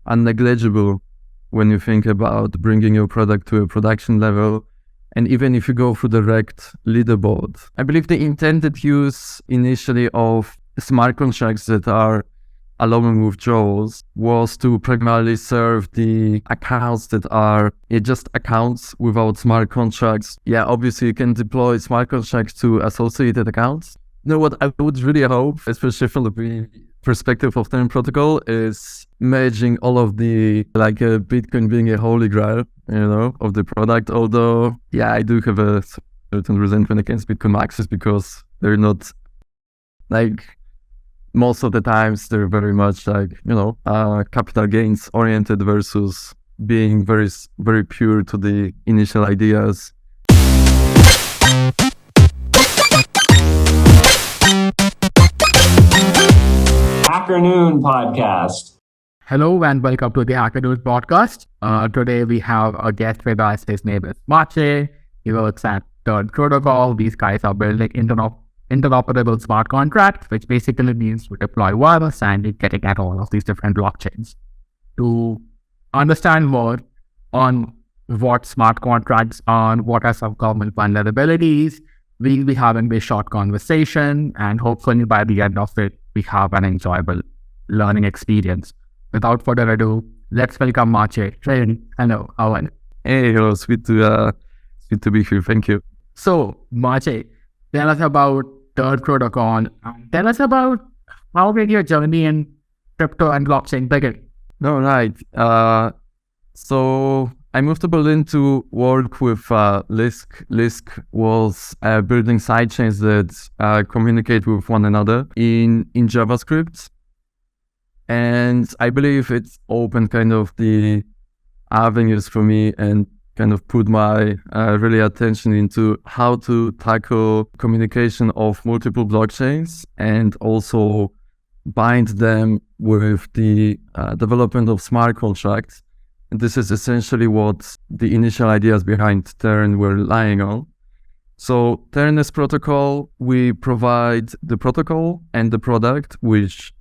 negligible when you think about bringing your product to a production level. And even if you go through the direct leaderboard, I believe the intended use initially of smart contracts that are allowing withdrawals was to primarily serve the accounts that are just accounts without smart contracts. Yeah, obviously you can deploy smart contracts to associated accounts. You know what I would really hope, especially from the perspective of t3rn protocol, is merging all of the, like Bitcoin being a holy grail, of the product. Although, yeah, I do have a certain resentment against Bitcoin Maxis because they're not, like, most of the times they're very much like, capital gains oriented versus being very, very pure to the initial ideas. HackerNoon podcast. Hello and welcome to the HackerNoon podcast. Today we have a guest with us. His name is Maciej. He works at t3rn Protocol. These guys are building interoperable smart contracts, which basically means to deploy once and getting at all of these different blockchains. To understand more on what smart contracts are, what are some common vulnerabilities, we'll be having this short conversation, and hopefully by the end of it, we have an enjoyable learning experience. Without further ado, let's welcome Maciej. Hello, how are you? Hey, hello, sweet to be here. Thank you. So, Maciej, tell us about t3rn Protocol. Tell us about how did your journey in crypto and blockchain begin? No, right. So I moved to Berlin to work with Lisk. Lisk was building sidechains that communicate with one another in JavaScript. And I believe it's opened kind of the avenues for me and kind of put my really attention into how to tackle communication of multiple blockchains and also bind them with the development of smart contracts. And this is essentially what the initial ideas behind t3rn were relying on. So t3rn as protocol, we provide the protocol and the product which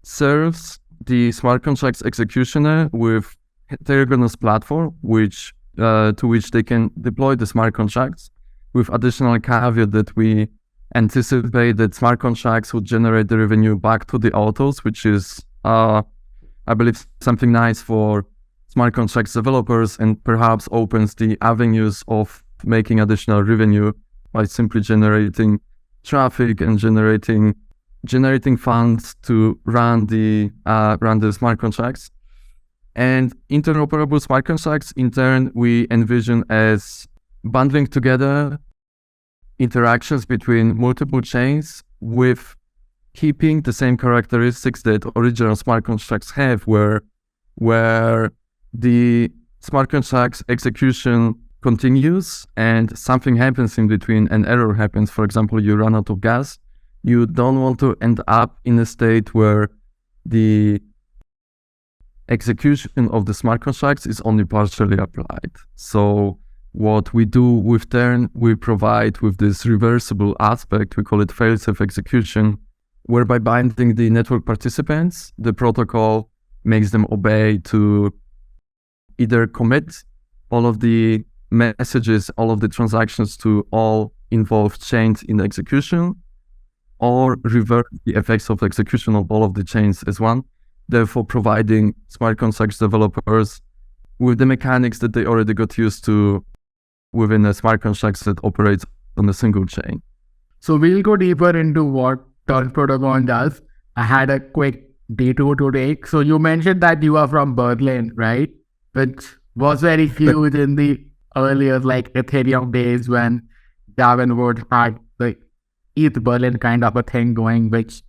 serves the smart contracts executioner with heterogeneous platform, which to which they can deploy the smart contracts, with additional caveat that we anticipate that smart contracts would generate the revenue back to the authors, which is, I believe, something nice for smart contracts developers and perhaps opens the avenues of making additional revenue by simply generating traffic and generating funds to run the smart contracts. And interoperable smart contracts, in turn, we envision as bundling together interactions between multiple chains with keeping the same characteristics that original smart contracts have, where the smart contracts execution continues and something happens in between, an error happens. For example, you run out of gas. You don't want to end up in a state where the execution of the smart contracts is only partially applied. So what we do with t3rn, we provide with this reversible aspect, we call it fail-safe execution, whereby binding the network participants, the protocol makes them obey to either commit all of the messages, all of the transactions to all involved chains in the execution, or revert the effects of execution of all of the chains as one, therefore providing smart contracts developers with the mechanics that they already got used to within a smart contracts that operates on a single chain. So we'll go deeper into what t3rn Protocol does. I had a quick detour to take. So you mentioned that you are from Berlin, right? Which was very huge in the earlier like Ethereum days when Gavin Wood had the East Berlin kind of a thing going, which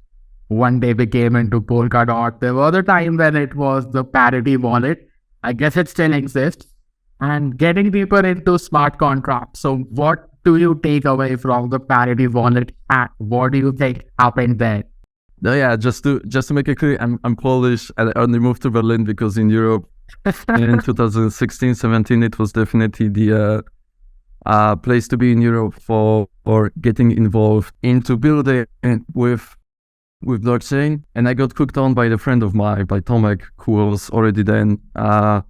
one day became into Polkadot. There was a time when it was the Parity Wallet. I guess it still exists. And getting deeper into smart contracts. So what do you take away from the Parity Wallet Hack? What do you think happened there? No, yeah, just to make it clear, I'm Polish. I only moved to Berlin because in Europe in 2016-17 it was definitely the place to be in Europe for getting involved into building with with blockchain, and I got cooked on by a friend of mine, by Tomek, who was already then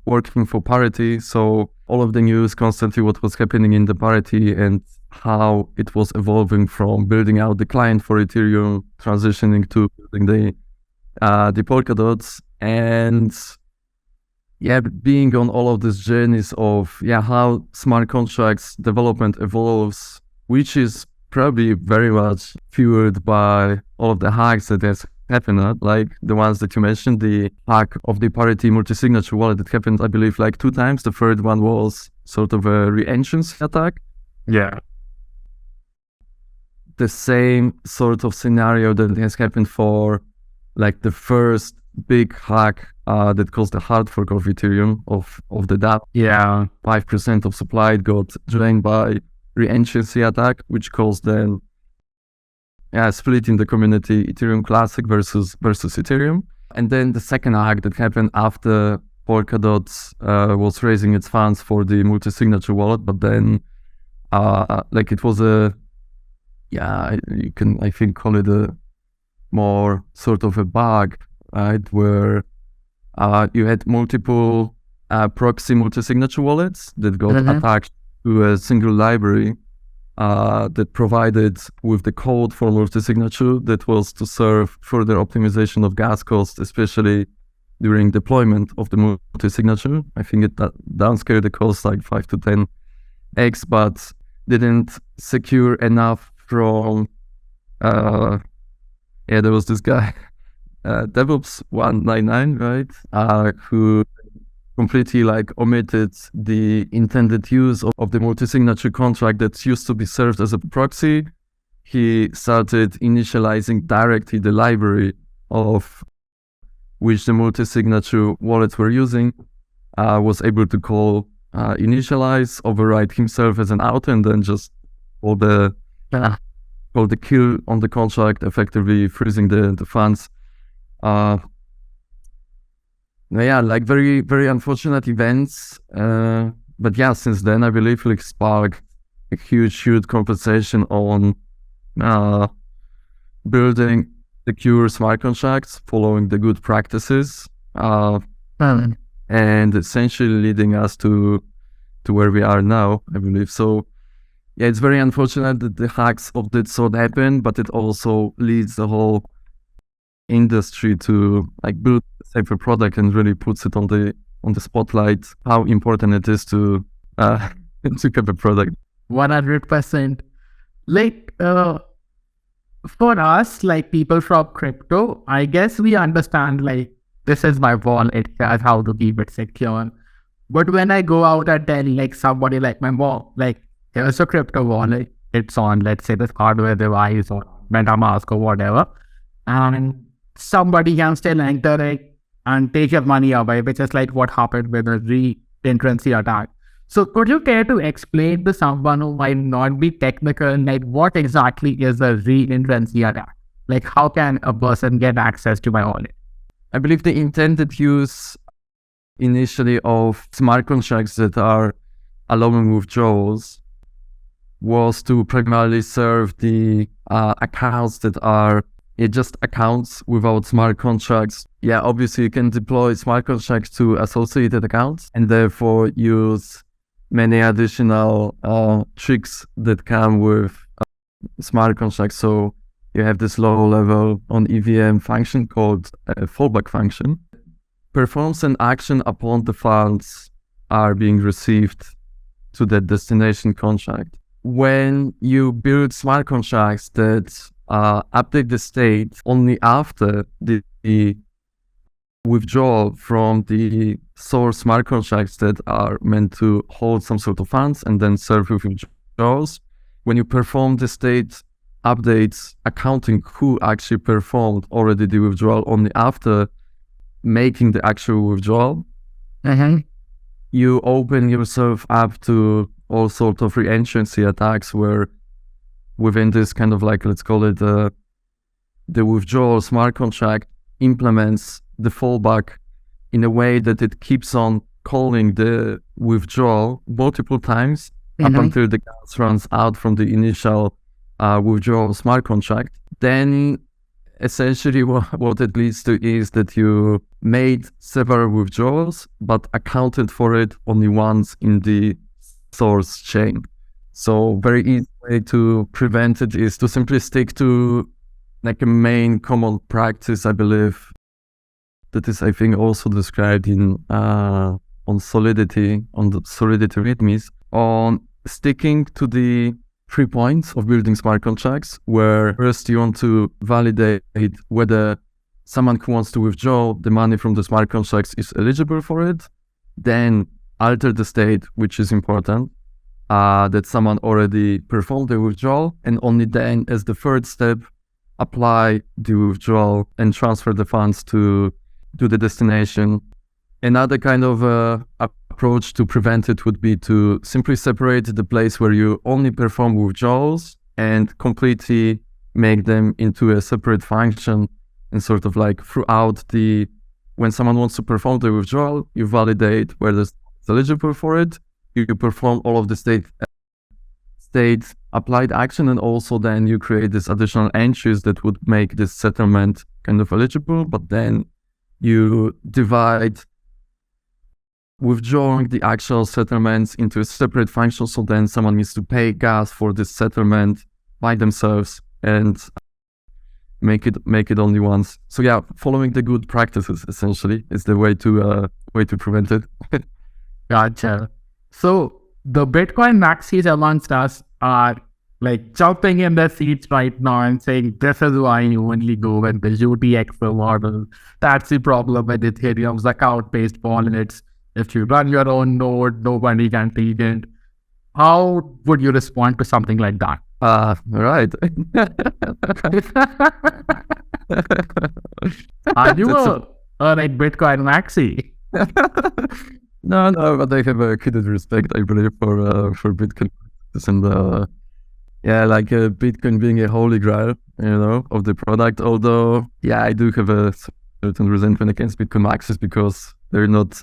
working for Parity. So all of the news constantly, what was happening in the Parity and how it was evolving from building out the client for Ethereum, transitioning to building the Polkadots, and being on all of these journeys of how smart contracts development evolves, which is probably very much fueled by all of the hacks that has happened, like the ones that you mentioned, the hack of the Parity multi-signature wallet that happened, I believe, like 2 times. The third one was sort of a Reentrancy Attack. Yeah. The same sort of scenario that has happened for like the first big hack that caused the hard fork of Ethereum, of the DApp. Yeah. 5% of supply got drained by Reentrancy Attack, which caused then split in the community, Ethereum Classic versus Ethereum. And then the second hack that happened after Polkadot was raising its funds for the multi-signature wallet, but then like it was you can, I think, call it a more sort of a bug, right? Where you had multiple proxy multi-signature wallets that got attached to a single library that provided with the code for multi-signature that was to serve further optimization of gas costs, especially during deployment of the multi-signature. I think it downscaled the cost like 5 to 10x, but didn't secure enough from there was this guy DevOps 199, right, who completely like omitted the intended use of the multi-signature contract that used to be served as a proxy. He started initializing directly the library of which the multi-signature wallets were using, was able to call initialize, override himself as an author, and then just call the kill on the contract, effectively freezing the funds. Like very, very unfortunate events. But since then, I believe it sparked a huge conversation on building secure smart contracts, following the good practices, and essentially leading us to where we are now, I believe. So it's very unfortunate that the hacks of that sort happen, but it also leads the whole industry to like build a safer product and really puts it on the spotlight how important it is to have a product. 100%. Like for us, like people from crypto, I guess we understand like this is my wallet, here's how to keep it secure. But when I go out and tell like somebody like my mom, like here's a crypto wallet, it's on, let's say, this hardware device or MetaMask or whatever, and somebody can still enter it and take your money away, which is like what happened with the Reentrancy Attack. So could you care to explain to someone who might not be technical, like what exactly is a Reentrancy Attack? Like how can a person get access to my wallet? I believe the intended use initially of smart contracts that are allowing withdrawals was to primarily serve the accounts that are just accounts without smart contracts. Obviously you can deploy smart contracts to associated accounts and therefore use many additional tricks that come with smart contracts. So you have this low level on EVM function called a fallback function. Performs an action upon the funds are being received to the destination contract. When you build smart contracts that update the state only after the withdrawal from the source smart contracts that are meant to hold some sort of funds and then serve with withdrawals, when you perform the state updates accounting who actually performed already the withdrawal only after making the actual withdrawal, you open yourself up to all sorts of reentrancy attacks where within this kind of like, let's call it the withdrawal smart contract implements the fallback in a way that it keeps on calling the withdrawal multiple times up until the gas runs out from the initial withdrawal smart contract. Then essentially what it leads to is that you made several withdrawals, but accounted for it only once in the source chain. So very easy way to prevent it is to simply stick to like a main common practice, I believe, that is, I think, also described in on Solidity, on the Solidity readmes, on sticking to the 3 points of building smart contracts, where first you want to validate whether someone who wants to withdraw the money from the smart contracts is eligible for it, then alter the state, which is important, that someone already performed the withdrawal, and only then, as the third step, apply the withdrawal and transfer the funds to the destination. Another kind of approach to prevent it would be to simply separate the place where you only perform withdrawals and completely make them into a separate function, and sort of like throughout when someone wants to perform the withdrawal, you validate whether it's eligible for it, you perform all of the state applied action, and also then you create these additional entries that would make this settlement kind of eligible, but then you divide withdrawing the actual settlements into a separate function, so then someone needs to pay gas for this settlement by themselves and make it only once. So yeah, following the good practices essentially is the way to prevent it. Gotcha. So the Bitcoin Maxis amongst us are like jumping in their seats right now and saying, this is why you only go with the UTXO model. That's the problem with Ethereum's account-based wallets. If you run your own node, nobody can take it. How would you respond to something like that? Right. Are you like Bitcoin Maxi? No, but I have a hidden respect, I believe, for Bitcoin, and Bitcoin being a holy grail, of the product. Although, yeah, I do have a certain resentment against Bitcoin Maxis because they're not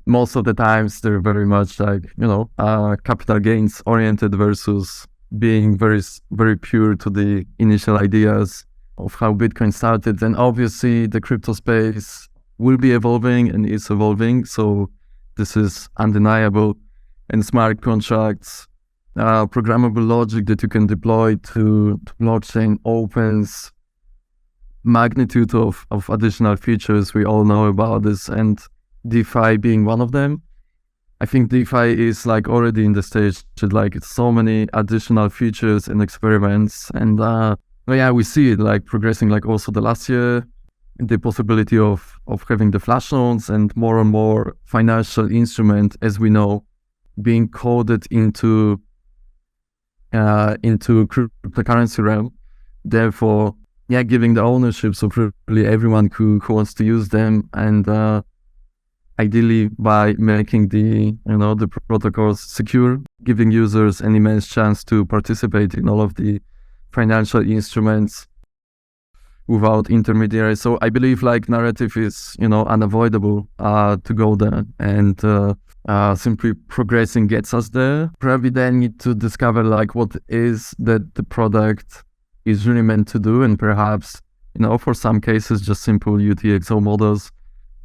most of the times they're very much capital gains oriented versus being very, very pure to the initial ideas of how Bitcoin started. And obviously, the crypto space will be evolving and is evolving, so this is undeniable. And smart contracts, programmable logic that you can deploy to blockchain opens magnitude of additional features. We all know about this, and DeFi being one of them. I think DeFi is already in the stage with it's so many additional features and experiments, and we see it progressing also the last year. The possibility of having the flash loans and more financial instrument, as we know, being coded into cryptocurrency realm. Therefore, giving the ownership, so really everyone who wants to use them, and ideally by making the protocols secure, giving users an immense chance to participate in all of the financial instruments without intermediaries. So I believe narrative is unavoidable to go there, and simply progressing gets us there. Probably then need to discover what is that the product is really meant to do, and perhaps for some cases just simple UTXO models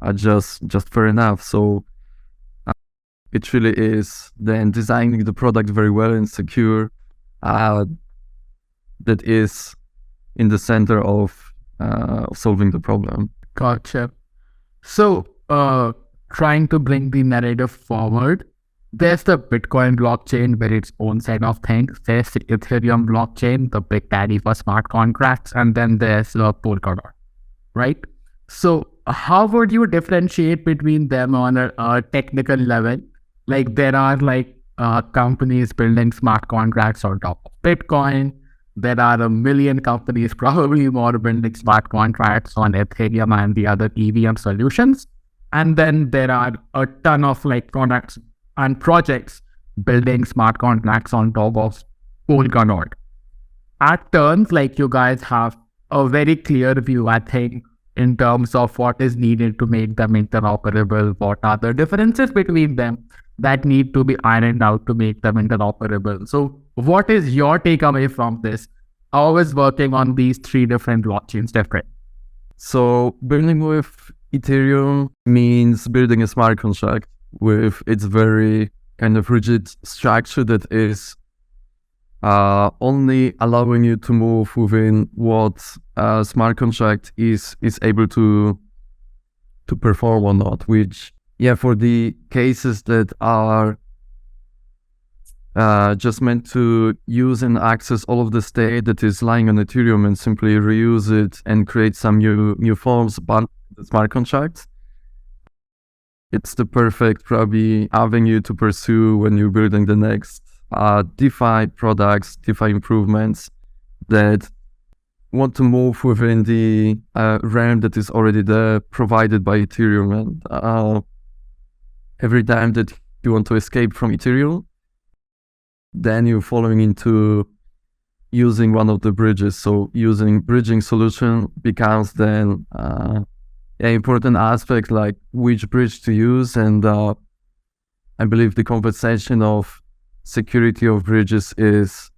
are just fair enough. So it really is then designing the product very well and secure, that is in the center of solving the problem. Gotcha. So trying to bring the narrative forward, there's the Bitcoin blockchain with its own set of things. There's the Ethereum blockchain, the big daddy for smart contracts, and then there's Polkadot, right? So how would you differentiate between them on a technical level? There are companies building smart contracts on top of Bitcoin. There are a million companies, probably more, building smart contracts on Ethereum and the other EVM solutions. And then there are a ton of products and projects building smart contracts on top of Polkadot. At t3rn, you guys have a very clear view, I think, in terms of what is needed to make them interoperable, what are the differences between them that need to be ironed out to make them interoperable. So what is your takeaway from this? How is working on these 3 different blockchains different? So building with Ethereum means building a smart contract with its very kind of rigid structure that is only allowing you to move within what a smart contract is able to perform or not, which, for the cases that are just meant to use and access all of the state that is lying on Ethereum and simply reuse it and create some new forms but the smart contracts. It's the perfect probably avenue to pursue when you're building the next DeFi products, DeFi improvements that want to move within the realm that is already there, provided by Ethereum. And every time that you want to escape from Ethereum, then you're following into using one of the bridges. So using bridging solution becomes then an important aspect, like which bridge to use. And I believe the conversation of security of bridges is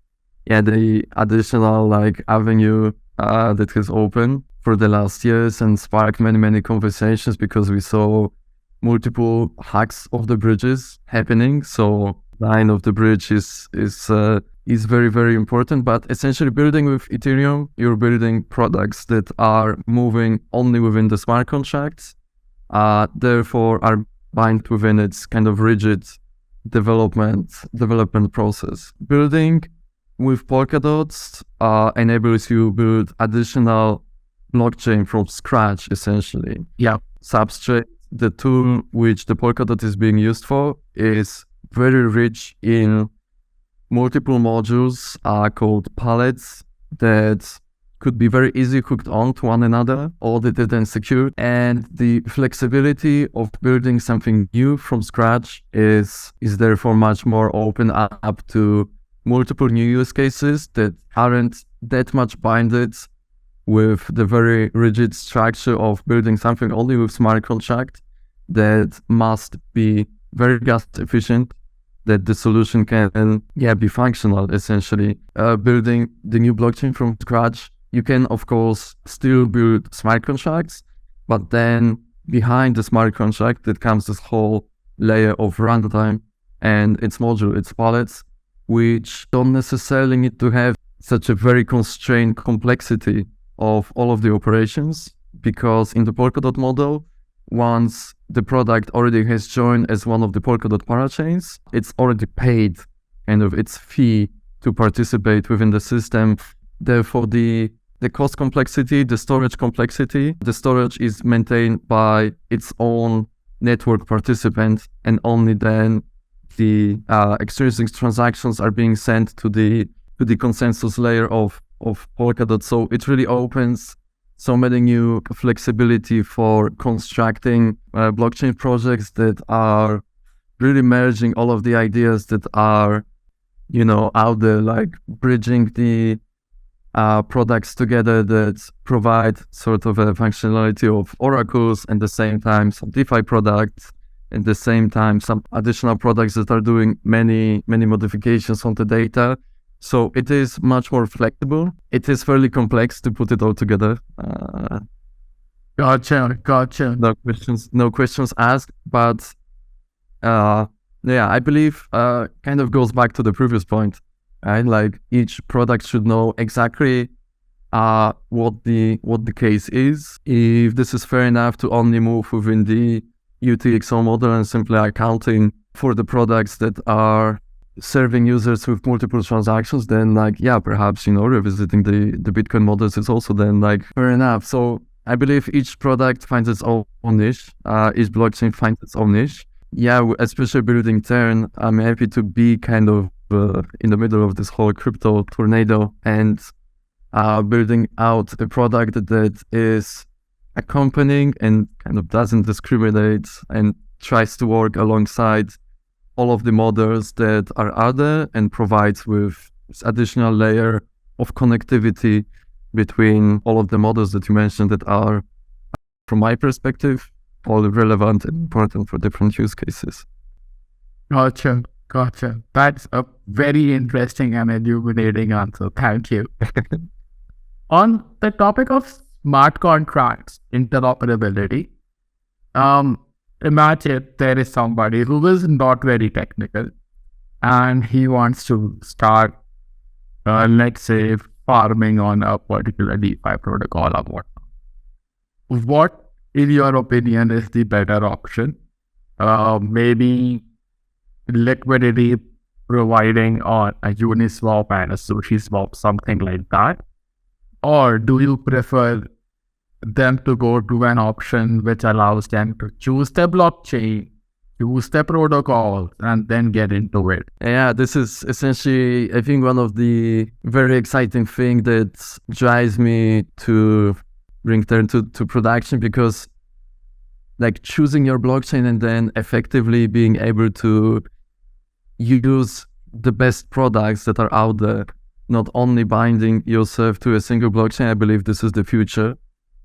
the additional avenue that has opened for the last years and sparked many conversations, because we saw multiple hacks of the bridges happening. So line of the bridge is very important. But essentially, building with Ethereum, you're building products that are moving only within the smart contracts, therefore are bind within its kind of rigid development process. Building with Polkadot enables you build additional blockchain from scratch, essentially. Substrate, the tool which the Polkadot is being used for, is very rich in multiple modules called palettes that could be very easily hooked on to one another, audited and secured. And the flexibility of building something new from scratch is therefore much more open up to multiple new use cases that aren't that much binded with the very rigid structure of building something only with smart contract that must be very gas efficient, that the solution can be functional, essentially. Building the new blockchain from scratch, you can of course still build smart contracts, but then behind the smart contract that comes this whole layer of runtime and its module, its palettes, which don't necessarily need to have such a very constrained complexity of all of the operations, because in the Polkadot model, once the product already has joined as one of the Polkadot parachains, it's already paid kind of its fee to participate within the system. Therefore, the cost complexity, the storage complexity, the storage is maintained by its own network participant, and only then the extrinsic transactions are being sent to the consensus layer of Polkadot. So it really opens so many new flexibility for constructing blockchain projects that are really merging all of the ideas that are, out there, like bridging the products together that provide sort of a functionality of oracles, and at the same time some DeFi products, at the same time some additional products that are doing many modifications on the data. So it is much more flexible. It is fairly complex to put it all together. Gotcha. No questions asked. But I believe kind of goes back to the previous point, right? Like each product should know exactly what the case is. If this is fair enough to only move within the UTXO model and simply accounting for the products that are serving users with multiple transactions, then perhaps revisiting the Bitcoin models is also then fair enough. So I believe each product finds its own niche, each blockchain finds its own niche. Especially building t3rn, I'm happy to be kind of in the middle of this whole crypto tornado and building out a product that is accompanying and kind of doesn't discriminate and tries to work alongside all of the models that are out there, and provides with this additional layer of connectivity between all of the models that you mentioned that are, from my perspective, all relevant and important for different use cases. Gotcha. Gotcha. That's a very interesting and illuminating answer. Thank you. On the topic of smart contracts interoperability, imagine there is somebody who is not very technical and he wants to start, let's say, farming on a particular DeFi protocol or whatnot. What, in your opinion, is the better option? Maybe liquidity providing on a Uniswap and a SushiSwap, something like that? Or do you prefer them to go to an option which allows them to choose the blockchain, choose the protocol, and then get into it? Yeah, this is essentially, I think, one of the very exciting things that drives me to bring t3rn to production, because like choosing your blockchain and then effectively being able to use the best products that are out there, not only binding yourself to a single blockchain. I believe this is the future.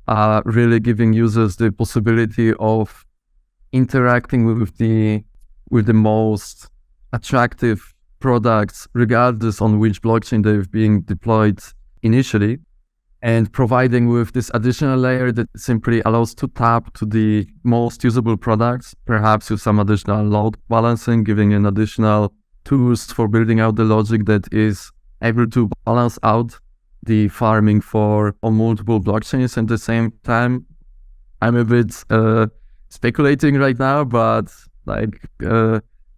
Really giving users the possibility of interacting with the most attractive products, regardless on which blockchain they've been deployed initially, and providing with this additional layer that simply allows to tap to the most usable products, perhaps with some additional load balancing, giving an additional tools for building out the logic that is able to balance out the farming on multiple blockchains at the same time. I'm a bit speculating right now, but I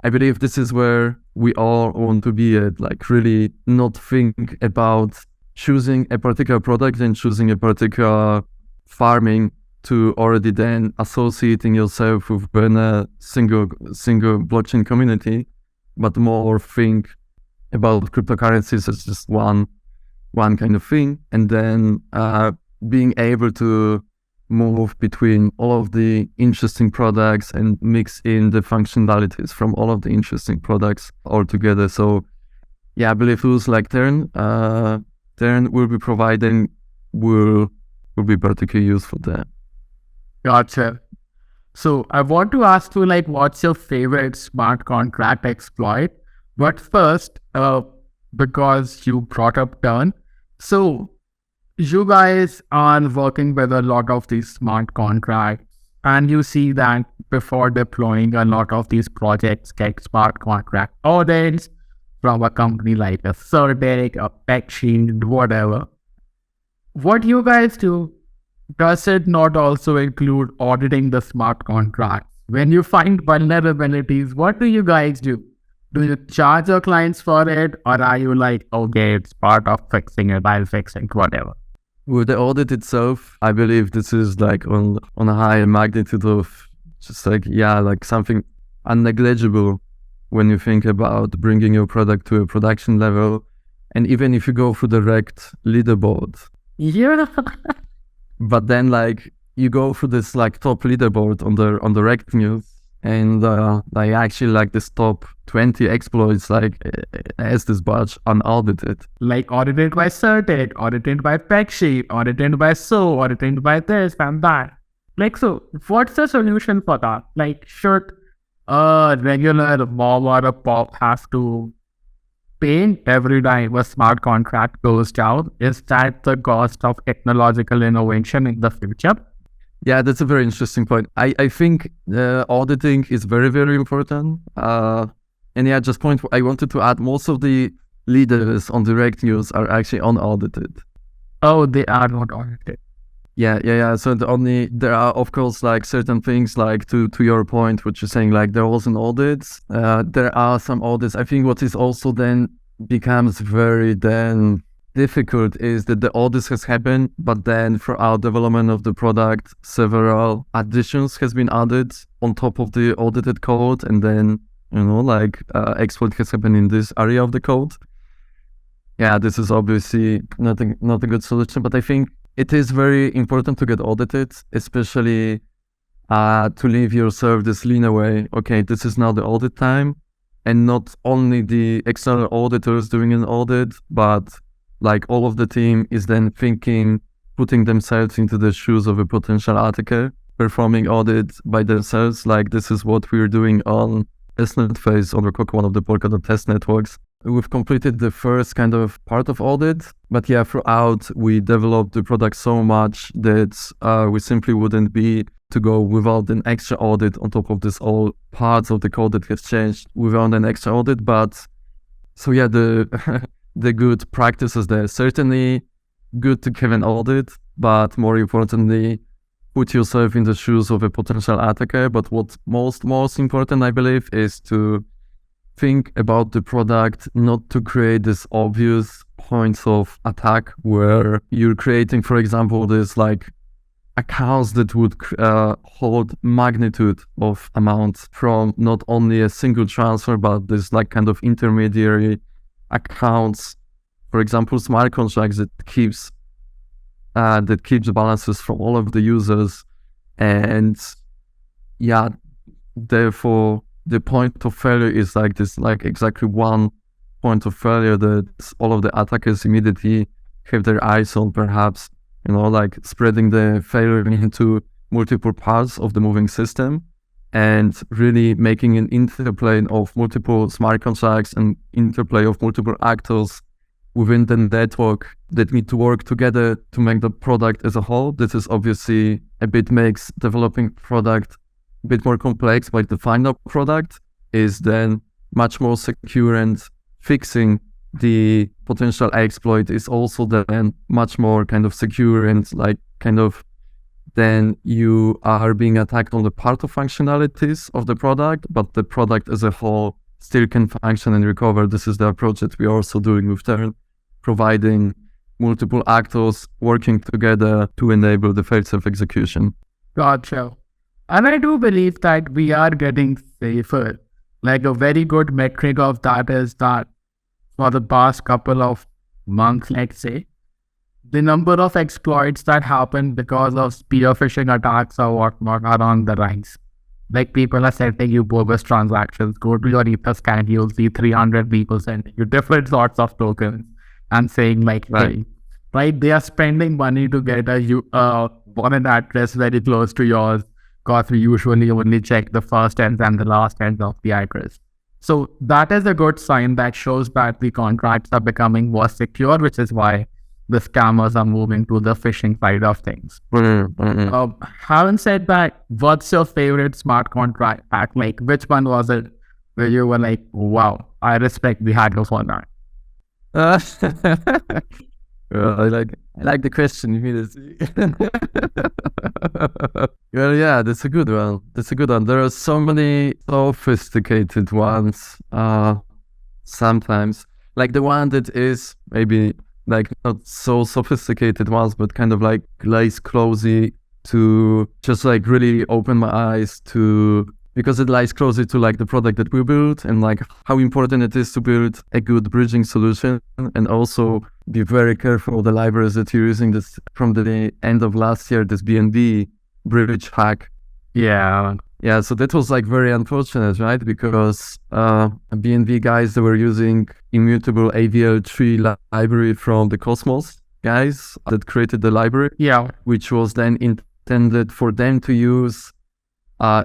believe this is where we all want to be at, like really not think about choosing a particular product and choosing a particular farming to already then associating yourself with a single blockchain community, but more think about cryptocurrencies as just one kind of thing, and then being able to move between all of the interesting products and mix in the functionalities from all of the interesting products all together. So yeah, I believe tools like t3rn will be providing will be particularly useful there. Gotcha. So I want to ask you, like, what's your favorite smart contract exploit? But first, because you brought up t3rn, so you guys are working with a lot of these smart contracts, and you see that before deploying a lot of these projects get smart contract audits from a company like a Certic, a PeckShield, whatever. What you guys do, does it not also include auditing the smart contracts? When you find vulnerabilities, what do you guys do? Do you charge your clients for it, or are you like, okay, it's part of fixing it, I'll fix it, whatever? With the audit itself, I believe this is like on a higher magnitude of just like, yeah, like something unnegligible when you think about bringing your product to a production level. And even if you go through the rect leaderboard, Yeah. but then like you go through this like top leaderboard on the rect news, and like actually like this top 20 exploits like as this batch unaudited. Like audited by Certic, audited by PeckShield, audited by audited by this and that. Like, so what's the solution for that? Like, should a regular mom or a pop have to pay every time a smart contract goes down? Is that the cost of technological innovation in the future? Yeah, that's a very interesting point. I think auditing is very, very important. And yeah, I wanted to add, most of the leaders on direct news are actually unaudited. Oh, they are not audited. Yeah. So there are, of course, like certain things, like to your point, what you're saying, like there wasn't audits. There are some audits. I think what is also then becomes very then difficult is that the audits has happened, but then throughout development of the product, several additions has been added on top of the audited code, and then exploit has happened in this area of the code. Yeah, this is obviously not a good solution, but I think it is very important to get audited, especially to leave yourself this lean away. Okay, this is now the audit time, and not only the external auditors doing an audit, but like all of the team is then putting themselves into the shoes of a potential attacker, performing audits by themselves. Like this is what we're doing on testnet phase on Rococo, one of the Polkadot test networks. We've completed the first kind of part of audit, but yeah, throughout we developed the product so much that we simply wouldn't be to go without an extra audit on top of this. All parts of the code that has changed without an extra audit. But so yeah, the the good practices there, certainly good to have an audit, but more importantly, put yourself in the shoes of a potential attacker. But what's most important, I believe, is to think about the product, not to create this obvious points of attack where you're creating, for example, this like accounts that would hold magnitude of amounts from not only a single transfer, but this like kind of intermediary accounts, for example, smart contracts that keeps balances from all of the users. And yeah, therefore the point of failure is like this, like exactly one point of failure that all of the attackers immediately have their eyes on, perhaps, like spreading the failure into multiple parts of the moving system and really making an interplay of multiple smart contracts and interplay of multiple actors within the network that need to work together to make the product as a whole. This is obviously makes developing product a bit more complex, but the final product is then much more secure, and fixing the potential exploit is also then much more kind of secure, and like kind of then you are being attacked on the part of functionalities of the product, but the product as a whole still can function and recover. This is the approach that we are also doing with t3rn, providing multiple actors working together to enable the fail-safe execution. Gotcha. And I do believe that we are getting safer. Like a very good metric of that is that for the past couple of months, let's say, the number of exploits that happen because of spear phishing attacks or whatnot are on the rise. Like people are sending you bogus transactions. Go to your Etherscan, you'll see 300 people sending you different sorts of tokens and saying like, hey, right? They are spending money to get a wallet address very close to yours, because we usually only check the first ends and the last ends of the address. So that is a good sign that shows that the contracts are becoming more secure, which is why the scammers are moving to the phishing side of things. Having said that, what's your favorite smart contract hack? Like, which one was it where you were like, wow, I respect the hacker for that? I like the question immediately. Well, yeah, that's a good one. There are so many sophisticated ones. Sometimes, like the one that is maybe like not so sophisticated ones, but kind of like lies closely to just like really open my eyes to, because it lies closely to like the product that we built and like how important it is to build a good bridging solution, and also be very careful of the libraries that you're using. This from the end of last year, this BNB bridge hack. Yeah, so that was like very unfortunate, right? Because BNB guys, they were using immutable AVL3 library from the Cosmos guys that created the library, which was then intended for them to use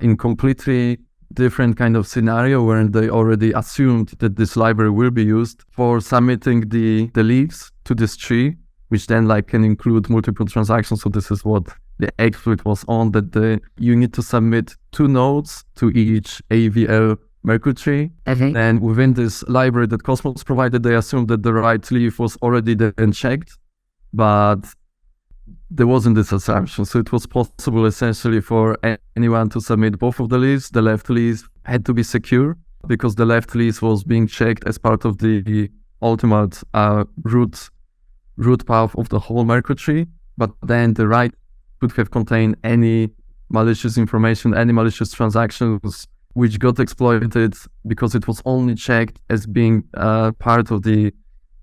in completely different kind of scenario where they already assumed that this library will be used for submitting the leaves to this tree, which then like can include multiple transactions. So this is what the exploit was on, that you need to submit 2 nodes to each AVL Merkle tree. And within this library that Cosmos provided, they assumed that the right leaf was already then checked, but there wasn't this assumption. So it was possible essentially for anyone to submit both of the leaves. The left leaf had to be secure because the left leaf was being checked as part of the ultimate root path of the whole Merkle tree. But then the right could have contained any malicious information, any malicious transactions, which got exploited because it was only checked as being part of the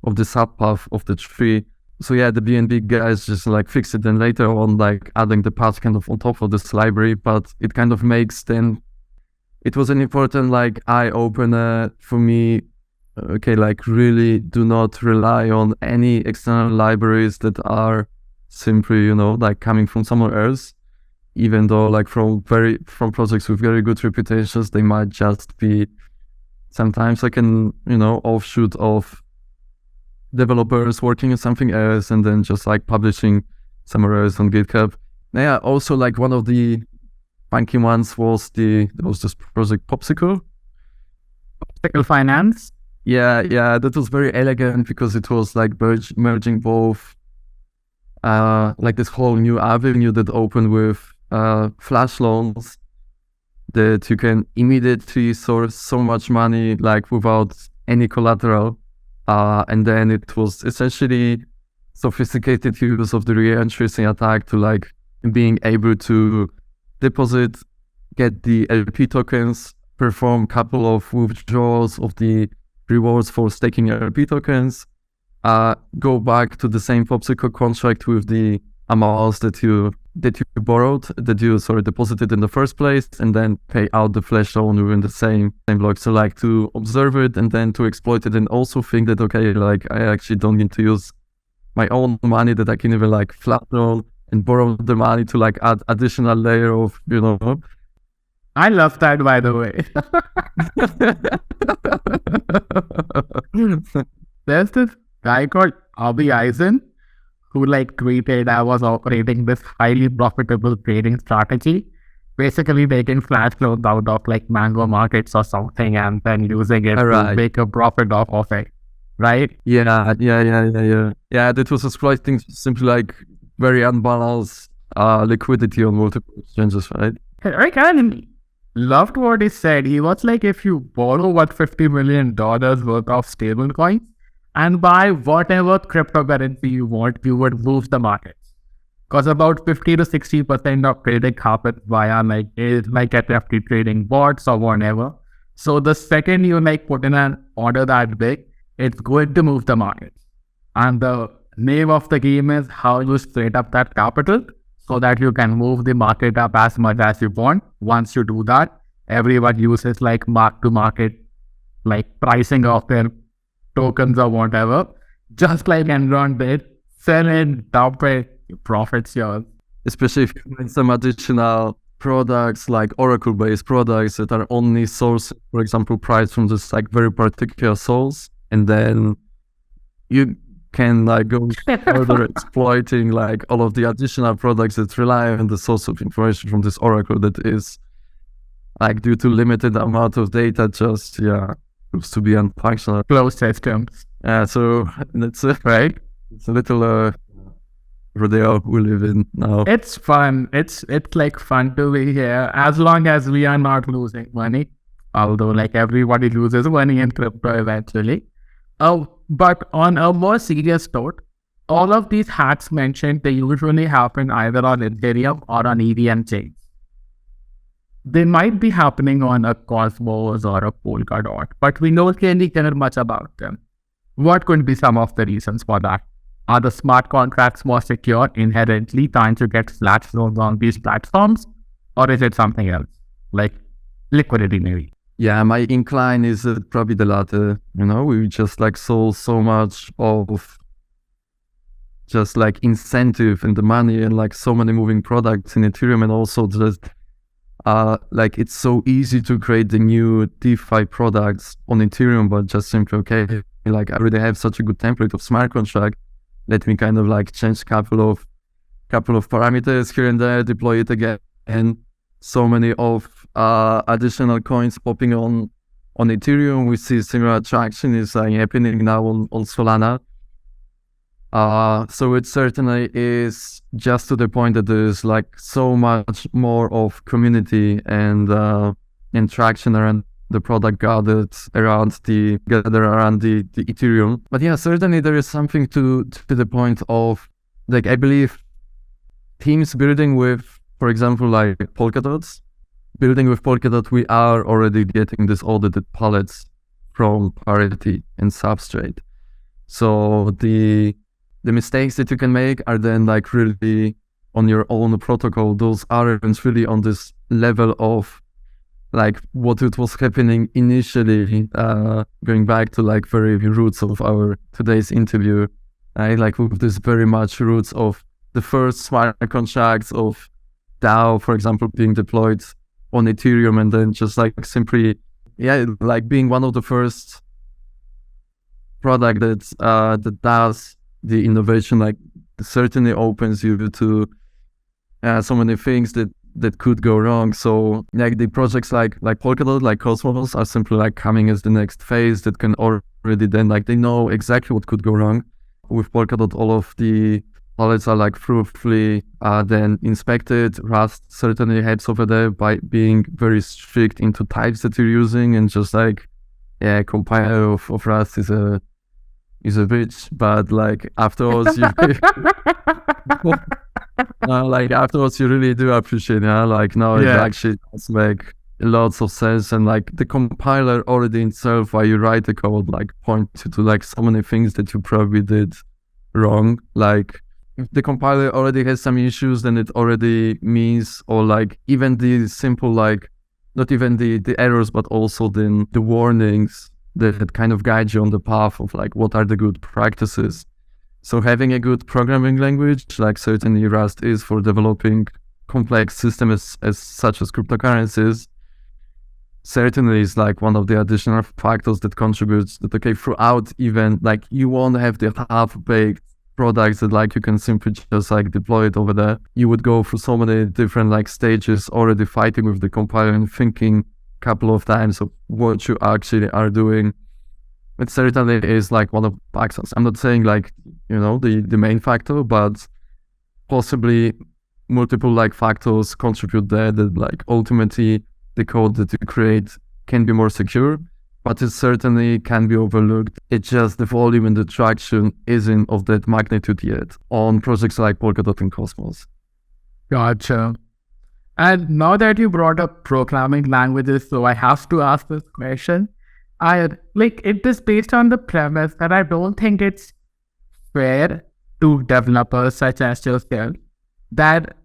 subpath of the tree. So yeah, the BNB guys just like fixed it, and later on like adding the path kind of on top of this library, but it kind of makes then, it was an important like eye opener for me. Okay, like really do not rely on any external libraries that are simply, like coming from somewhere else. even though like from projects with very good reputations, they might just be sometimes like an offshoot of developers working on something else and then just like publishing somewhere else on GitHub. Yeah, also like one of the funky ones was this project Popsicle Finance. Yeah, that was very elegant because it was like merging both like this whole new avenue that opened with flash loans that you can immediately source so much money like without any collateral. And then it was essentially sophisticated use of the Reentrancy Attack to like being able to deposit, get the LP tokens, perform a couple of withdrawals of the rewards for staking LP tokens, go back to the same Popsicle contract with the amounts that you deposited in the first place, and then pay out the flash loan within the same block. So like to observe it and then to exploit it, and also think that okay, like I actually don't need to use my own money, that I can even like flat loan and borrow the money to like add additional layer of I love that, by the way. There's this guy called Avi Eisen who like tweeted I was operating this highly profitable trading strategy, basically taking flash loans out of like Mango Markets or something and then using it to make a profit off of it, right? Yeah. That was exploiting simply like very unbalanced liquidity on multiple exchanges, right? I kind of loved what he said. He was like, if you borrow $50 million worth of stable coins and buy whatever cryptocurrency you want, you would move the markets. Because about 50 to 60% of trading happens via like NFT trading bots or whatever. So the second you like put in an order that big, it's going to move the markets. And the name of the game is how you straight up that capital so that you can move the market up as much as you want. Once you do that, everyone uses like mark to market, like pricing of their tokens or whatever. Just like Enron did, sell it, dump it, profits yours. Especially if you find some additional products like Oracle-based products that are only sourced, for example, price from this like very particular source, and then you can like go further exploiting like all of the additional products that rely on the source of information from this Oracle that is like due to limited amount of data just proves to be unfunctional. Closed systems. So that's it, right? It's a little rodeo we live in now. It's fun. It's like fun to be here as long as we are not losing money. Although like everybody loses money in crypto eventually. But on a more serious note, all of these hacks mentioned, they usually happen either on Ethereum or on EVM chains. They might be happening on a Cosmos or a Polkadot, but we don't really care much about them. What could be some of the reasons for that? Are the smart contracts more secure inherently, trying to get flash loans on these platforms? Or is it something else, like liquidity maybe? Yeah, my incline is probably the latter. We just like sold so much of just like incentive and the money and like so many moving products in Ethereum, and also just like it's so easy to create the new DeFi products on Ethereum, but just simply, okay, like I already have such a good template of smart contract. Let me kind of like change couple of parameters here and there, deploy it again, and so many of additional coins popping on Ethereum. We see similar traction is happening now on Solana. So it certainly is just to the point that there's like so much more of community and traction around the product gathered around the Ethereum. But yeah, certainly there is something to the point of like, I believe teams building with, for example, like Polkadot, we are already getting this audited palettes from Parity and Substrate. So the mistakes that you can make are then like really on your own protocol. Those aren't really on this level of like what it was happening initially, going back to like very roots of our today's interview, right? Like with this very much roots of the first smart contracts of DAO, for example, being deployed on Ethereum, and then just like simply, like being one of the first product that does the innovation, like certainly opens you to so many things that could go wrong. So like the projects like Polkadot, like Cosmos, are simply like coming as the next phase that can already then like they know exactly what could go wrong. With Polkadot, all of the wallets are like thoroughly then inspected. Rust certainly helps over there by being very strict into types that you're using, and just like compiler of Rust is a bitch, but like afterwards you like afterwards you really do appreciate it. Like now it actually does make lots of sense, and like the compiler already itself, while you write the code, like points you to like so many things that you probably did wrong. Like if the compiler already has some issues, then it already means, or like even the simple like not even the errors, but also then the warnings that kind of guide you on the path of like what are the good practices. So having a good programming language, like certainly Rust is for developing complex systems as such as cryptocurrencies, certainly is like one of the additional factors that contributes that throughout even like you won't have the half-baked products that like you can simply just like deploy it over there. You would go through so many different like stages already fighting with the compiler and thinking a couple of times of what you actually are doing. It certainly is like one of the factors. I'm not saying like, the main factor, but possibly multiple like factors contribute there that like ultimately the code that you create can be more secure, but it certainly can be overlooked. It's just the volume and the traction isn't of that magnitude yet on projects like Polkadot and Cosmos. Gotcha. And now that you brought up programming languages, so I have to ask this question. It is based on the premise that I don't think it's fair to developers such as yourself that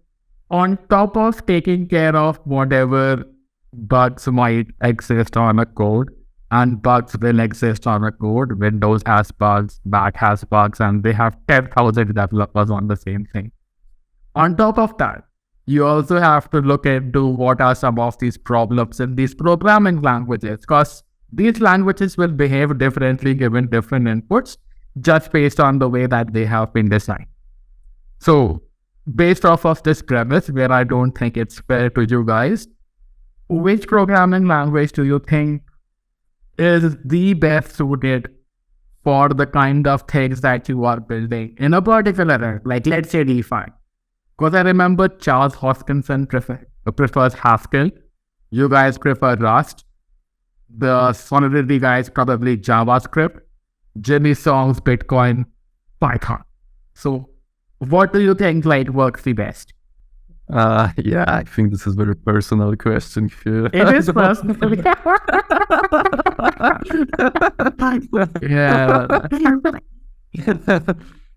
on top of taking care of whatever bugs might exist on a code, and bugs will exist on a code, Windows has bugs, Mac has bugs, and they have 10,000 developers on the same thing. On top of that, you also have to look into what are some of these problems in these programming languages, because these languages will behave differently given different inputs just based on the way that they have been designed. So, based off of this premise, where I don't think it's fair to you guys, which programming language do you think is the best suited for the kind of things that you are building in a particular area, like let's say DeFi? Because I remember Charles Hoskinson prefers Haskell. You guys prefer Rust. The Solidity guys probably JavaScript. Jimmy Song's Bitcoin, Python. So what do you think works the best? I think this is a very personal question here. It is personal.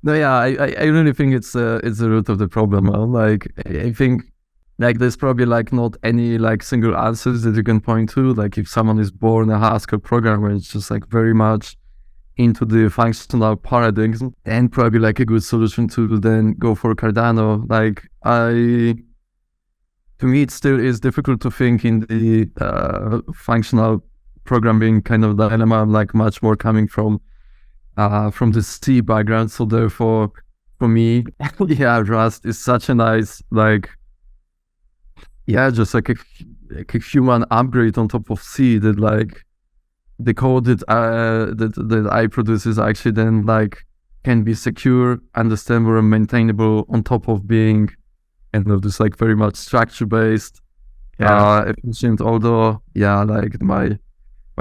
I really think it's the root of the problem. Like I think like there's probably like not any like single answers that you can point to. Like if someone is born a Haskell programmer, it's just like very much into the functional paradigms, and probably like a good solution to then go for Cardano. Like to me, it still is difficult to think in the functional programming kind of dilemma. I'm like much more coming from the C background. So therefore, for me, Rust is such a nice just like a human upgrade on top of C that like the code that I produce is actually then like can be secure, understandable, and maintainable on top of being just like very much structure based, efficient. Although like my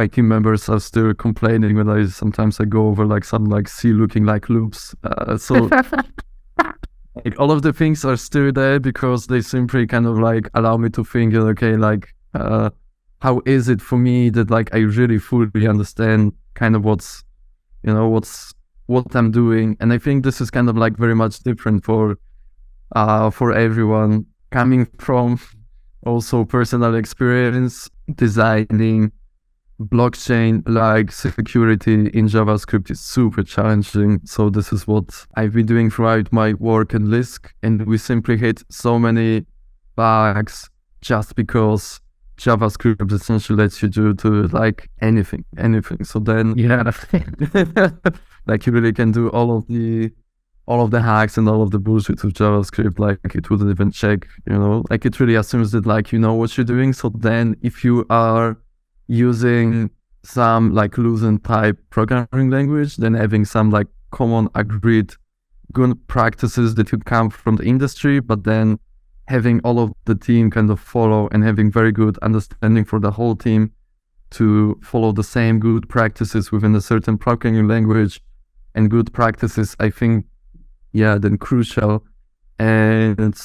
team members are still complaining when I sometimes go over like some like C looking like loops. So like all of the things are still there because they simply kind of like allow me to think, how is it for me that like I really fully understand kind of what I'm doing. And I think this is kind of like very much different for everyone, coming from also personal experience designing blockchain like security in JavaScript is super challenging. So this is what I've been doing throughout my work at Lisk, and we simply hit so many bugs just because JavaScript essentially lets you do like anything. So then like you really can do all of the hacks and all of the bullshit with JavaScript, like it wouldn't even check, like it really assumes that like you know what you're doing. So then if you are using some like loosened type programming language, then having some like common agreed good practices that would come from the industry, but then having all of the team kind of follow and having very good understanding for the whole team to follow the same good practices within a certain programming language and good practices, I think, then crucial. And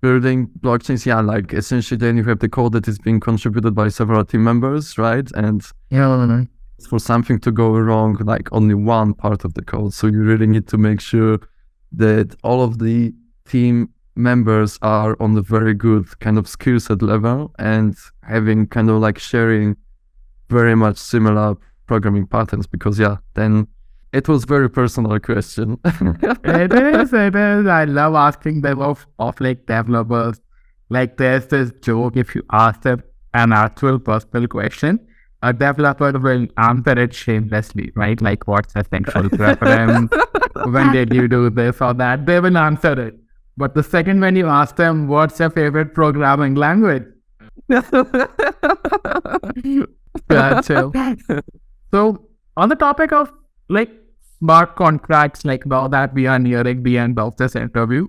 building blockchains, like essentially then you have the code that is being contributed by several team members, right? And for something to go wrong, like only one part of the code. So you really need to make sure that all of the team members are on the very good kind of skill set level and having kind of like sharing very much similar programming patterns, because then it was very personal question. It is. I love asking them of like developers. Like there's this joke, if you ask them an actual personal question, a developer will answer it shamelessly, right? Like what's the sexual preference? When did you do this or that? They will answer it. But the second when you ask them, what's your favorite programming language? Gotcha. So on the topic of like smart contracts, like now that we are nearing the end of this interview,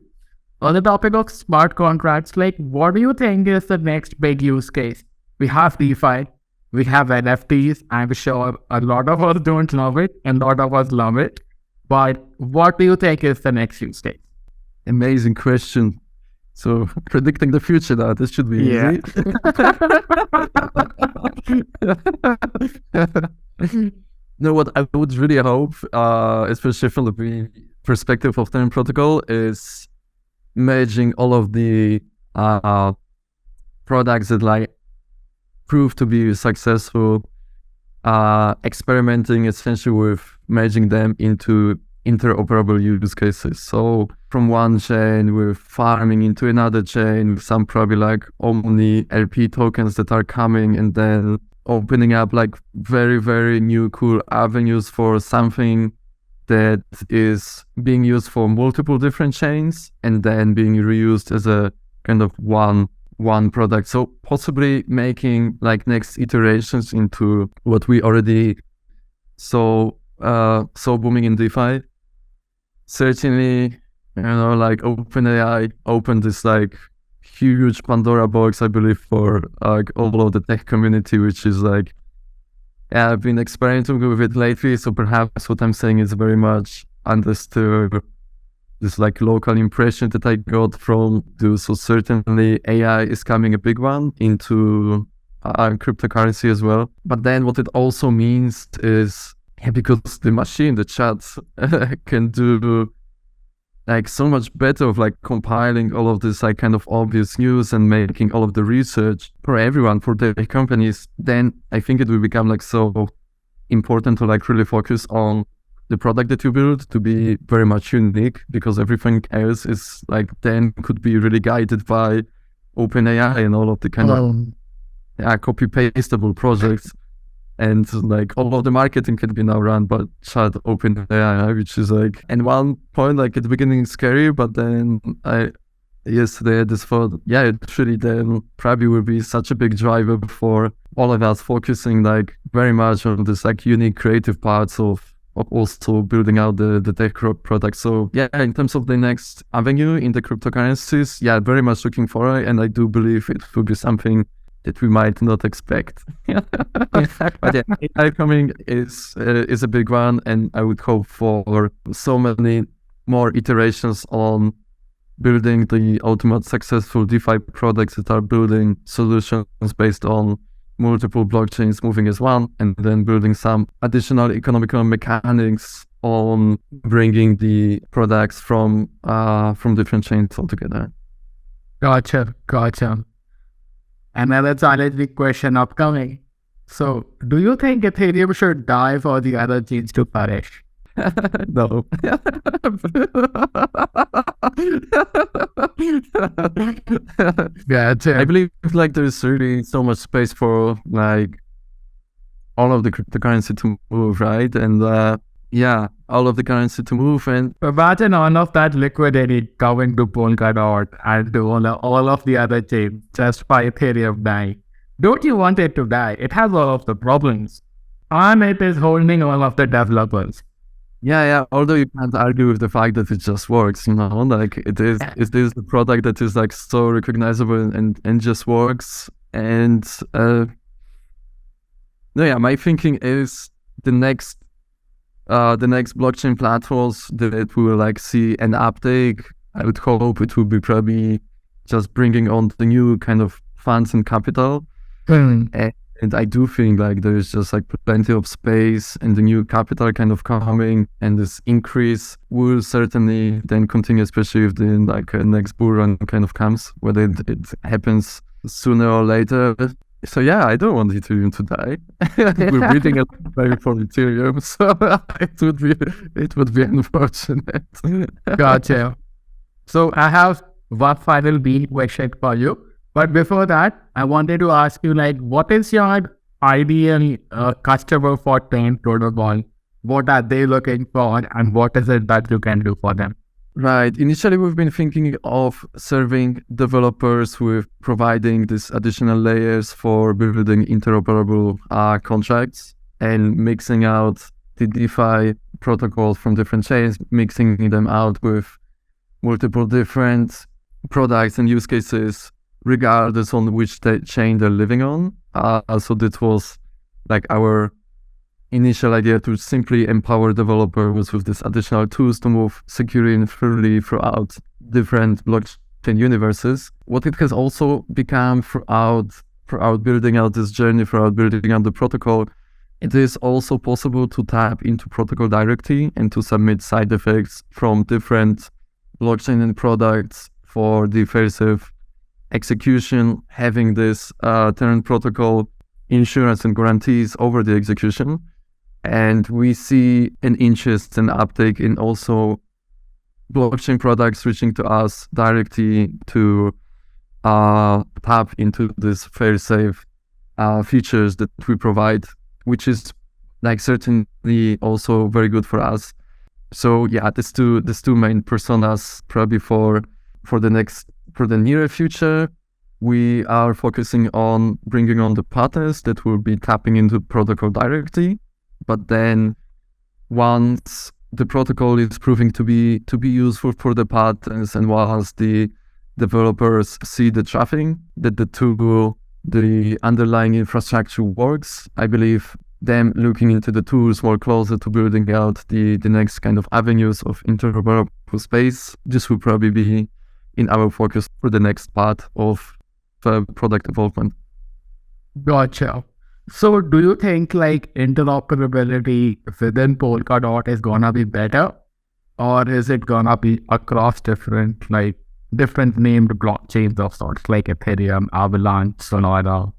on the topic of smart contracts, like what do you think is the next big use case? We have DeFi, we have NFTs. I'm sure a lot of us don't love it and a lot of us love it. But what do you think is the next use case? Amazing question. So predicting the future now, this should be easy. No, what I would really hope, especially from the perspective of t3rn protocol, is merging all of the products that like prove to be successful, experimenting essentially with merging them into interoperable use cases. So from one chain with farming into another chain with some probably like only LP tokens that are coming, and then opening up like very, very new cool avenues for something that is being used for multiple different chains and then being reused as a kind of one product. So possibly making like next iterations into what we already saw booming in DeFi. Certainly, like OpenAI opened this like huge Pandora box, I believe, for like all of the tech community, which is like, I've been experimenting with it lately. So perhaps what I'm saying is very much understood this like local impression that I got from those. So certainly AI is coming a big one into cryptocurrency as well. But then what it also means is, because the machine, the chat can do like so much better of like compiling all of this like kind of obvious news and making all of the research for everyone, for the companies, then I think it will become like so important to like really focus on the product that you build to be very much unique, because everything else is like then could be really guided by OpenAI and all of the kind of copy pastable projects. And like all of the marketing can be now run by chat OpenAI, which is like, at one point, like at the beginning scary, but then yesterday I had this thought, it really then probably will be such a big driver for all of us focusing like very much on this like unique creative parts of also building out the tech product. So in terms of the next avenue in the cryptocurrencies, very much looking for it, and I do believe it will be something that we might not expect. But AI coming is a big one, and I would hope for so many more iterations on building the ultimate successful DeFi products that are building solutions based on multiple blockchains moving as one, and then building some additional economical mechanics on bringing the products from different chains altogether. Gotcha. Another challenging question upcoming. So, do you think Ethereum should die for the other chains to perish? No. Gotcha. I believe like there's really so much space for like all of the cryptocurrency to move, right? And all of the currency to move. And Imagine all of that liquidity coming to Polkadot and to all of the other chains just by Ethereum dying. Don't you want it to die? It has all of the problems. And it is holding all of the developers. yeah. Although you can't argue with the fact that it just works, like it is the product that is like so recognizable and just works. And my thinking is the next blockchain platforms that we will like see an uptake. I would hope it will be probably just bringing on the new kind of funds and capital. And I do think like there's just like plenty of space and the new capital kind of coming, and this increase will certainly then continue, especially if the like next bull run kind of comes, whether it happens sooner or later. So yeah, I don't want Ethereum to die. We're building a very for Ethereum, so it would be unfortunate. Gotcha. So I have one final B question for you. But before that, I wanted to ask you, like, what is your ideal customer for t3rn protocol? What are they looking for, and what is it that you can do for them? Right. Initially, we've been thinking of serving developers with providing these additional layers for building interoperable contracts and mixing out the DeFi protocols from different chains, mixing them out with multiple different products and use cases, regardless on which chain they're living on. So that was like our initial idea, to simply empower developers with these additional tools to move securely and freely throughout different blockchain universes. What it has also become throughout building out this journey, throughout building out the protocol, it is also possible to tap into protocol directly and to submit side effects from different blockchain and products for the fail-safe execution, having this t3rn protocol insurance and guarantees over the execution. And we see an interest and uptake in also blockchain products reaching to us directly to tap into this fail-safe features that we provide, which is like certainly also very good for us. So yeah, these two main personas probably for the nearer future. We are focusing on bringing on the partners that will be tapping into protocol directly. But then once the protocol is proving to be useful for the partners, and once the developers see the traffic that the tool, the underlying infrastructure works, I believe them looking into the tools more closer to building out the next kind of avenues of interoperable space, this will probably be in our focus for the next part of product development. Gotcha. So do you think like interoperability within Polkadot is gonna be better, or is it gonna be across different named blockchains of sorts like Ethereum, Avalanche, Solana,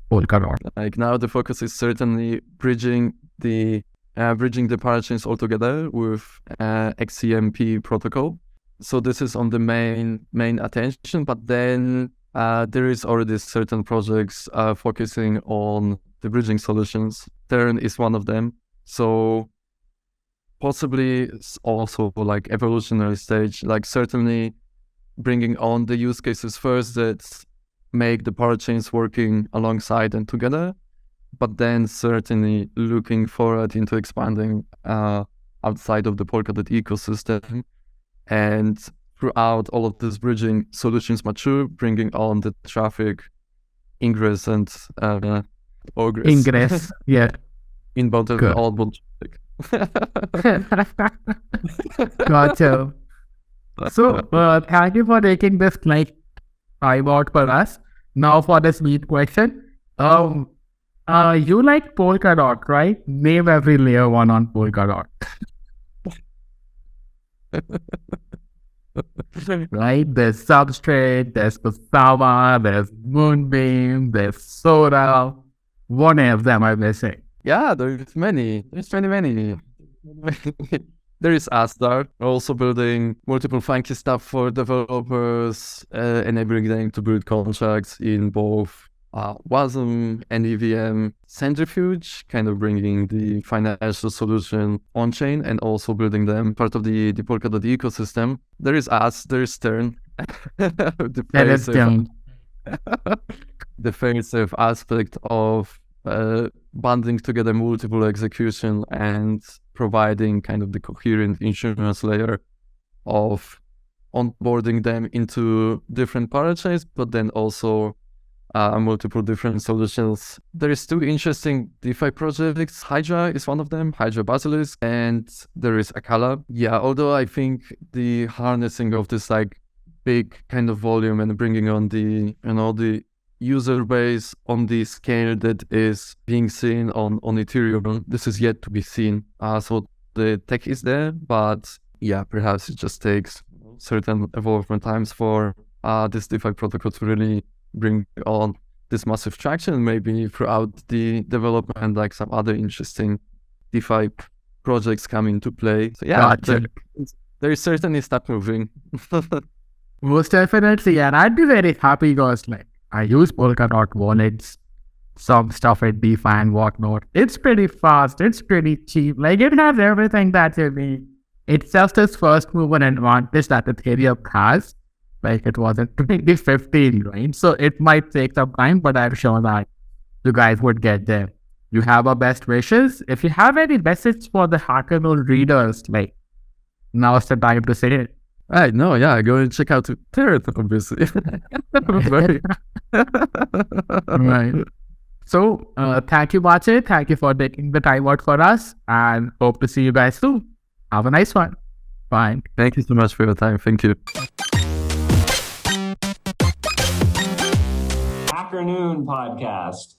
Polkadot? Like now the focus is certainly bridging the parachains all together with XCMP protocol. So this is on the main attention, but then there is already certain projects focusing on the bridging solutions. t3rn is one of them. So possibly it's also like evolutionary stage, like certainly bringing on the use cases first that make the parachains working alongside and together, but then certainly looking forward into expanding outside of the Polkadot ecosystem. And throughout all of these bridging solutions mature, bringing on the traffic ingress and egress. Ingress, yeah. Inbound and outbound traffic. Gotcha. So thank you for taking this time out for us. Now for this lead question. You like Polkadot, right? Name every layer one on Polkadot. Right? There's Substrate, there's Kusama, there's Moonbeam, there's Soda. One of them I'm missing. Yeah, there's many. There's many. There is Astar, also building multiple funky stuff for developers, enabling them to build contracts in both WASM and EVM. Centrifuge, kind of bringing the financial solution on-chain and also building them part of the Polkadot ecosystem. There is us, there is t3rn. The fail-safe aspect of bundling together multiple execution and providing kind of the coherent insurance layer of onboarding them into different parachains, but then also multiple different solutions. There is two interesting DeFi projects. Hydra is one of them, Hydra Basilisk, and there is Akala. Yeah, although I think the harnessing of this like big kind of volume and bringing on the user base on the scale that is being seen on Ethereum, this is yet to be seen. So the tech is there, but yeah, perhaps it just takes certain evolvement times for this DeFi protocol to really bring on this massive traction. Maybe throughout the development, like some other interesting DeFi projects come into play. So yeah, there is certainly stuff moving. Most definitely, and I'd be very happy because like I use Polkadot wallets, some stuff at DeFi and whatnot. It's pretty fast, it's pretty cheap, like it has everything that you need. It's just this first mover advantage that Ethereum has. Like it was in 2015, right? So it might take some time, but I'm sure that you guys would get there. You have our best wishes. If you have any message for the HackerNoon readers, like now's the time to say it. Right, no, yeah, go and check out t3rn, obviously. Right. So, thank you, Maciej. Thank you for taking the time out for us, and hope to see you guys soon. Have a nice one. Bye. Thank you so much for your time. Thank you. HackerNoon podcast.